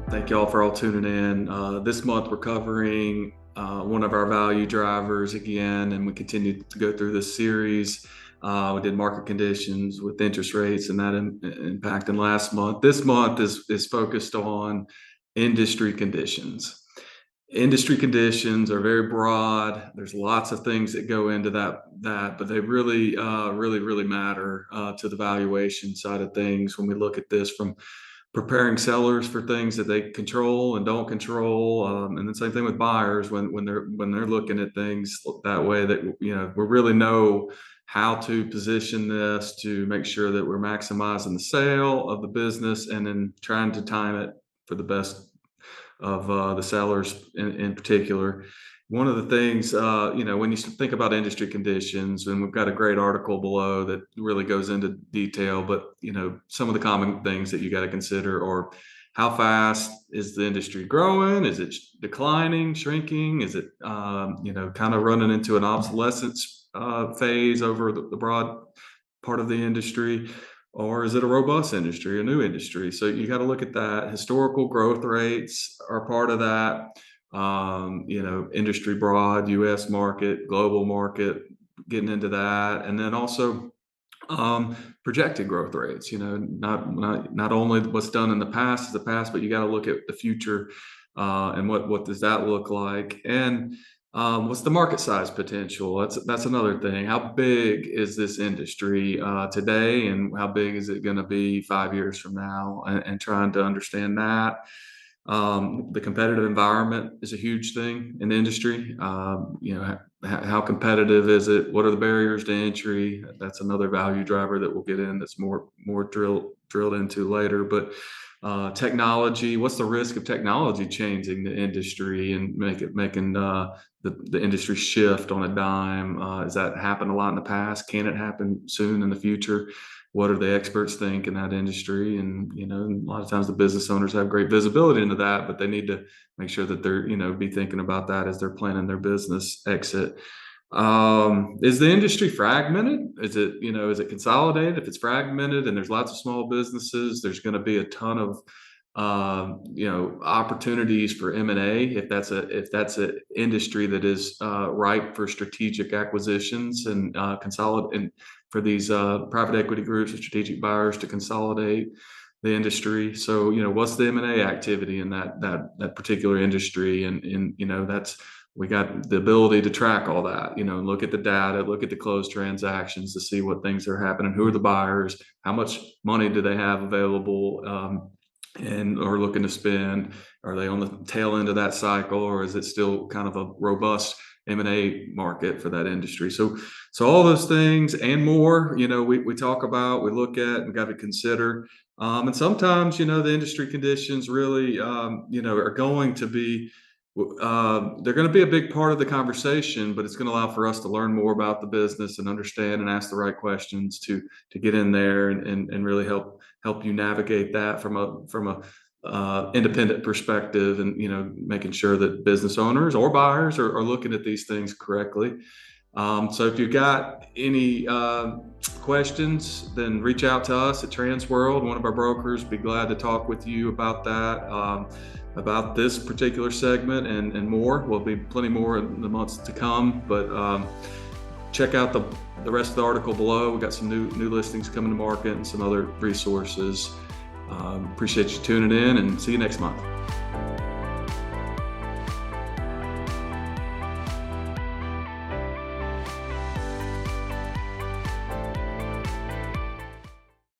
Thank you all for all tuning in. This month we're covering one of our value drivers again, and we continue to go through this series. We did market conditions with interest rates and that impact in last month. This month is focused on industry conditions. Industry conditions are very broad. There's lots of things that go into that, but they really matter to the valuation side of things when we look at this from preparing sellers for things that they control and don't control, and the same thing with buyers when they're looking at things that way. That we really know how to position this to make sure that we're maximizing the sale of the business and then trying to time it for the best of the sellers in particular. One of the things, when you think about industry conditions, and we've got a great article below that really goes into detail, but some of the common things that you got to consider are: how fast is the industry growing? Is it declining, shrinking? Is it, kind of running into an obsolescence phase over the broad part of the industry? Or is it a robust industry, a new industry? So you got to look at that. Historical growth rates are part of that. Industry broad, U.S. market, global market, getting into that, and then also projected growth rates. Not only what's done in the past is the past, but you got to look at the future, and what does that look like, and what's the market size potential? That's another thing. How big is this industry today, and how big is it going to be 5 years from now? And trying to understand that. The competitive environment is a huge thing in the industry. How competitive is it? What are the barriers to entry? That's another value driver that we'll get in. That's more drilled into later. But technology. What's the risk of technology changing the industry and making the industry shift on a dime? Has that happened a lot in the past? Can it happen soon in the future? What do the experts think in that industry? And a lot of times the business owners have great visibility into that, but they need to make sure that they're be thinking about that as they're planning their business exit. Is the industry fragmented? Is it consolidated? If it's fragmented and there's lots of small businesses, there's going to be a ton of opportunities for M&A if that's an industry that is ripe for strategic acquisitions and consolidate, and for these private equity groups and strategic buyers to consolidate the industry. So what's the M&A activity in that particular industry, and that's, we got the ability to track all that, look at the data, look at the closed transactions to see what things are happening, who are the buyers, how much money do they have available, and are looking to spend. Are they on the tail end of that cycle, or is it still kind of a robust M&A market for that industry? So all those things and more, we talk about, we look at, and got to consider. And sometimes, the industry conditions really, are going to be, they're going to be a big part of the conversation, but it's going to allow for us to learn more about the business and understand and ask the right questions to get in there and really help you navigate that from a independent perspective, and making sure that business owners or buyers are looking at these things correctly. So if you've got any questions, then reach out to us at Transworld. One of our brokers be glad to talk with you about that, about this particular segment and more. Will be plenty more in the months to come, but check out the rest of the article below. We've got some new listings coming to market and some other resources. Appreciate you tuning in, and see you next month.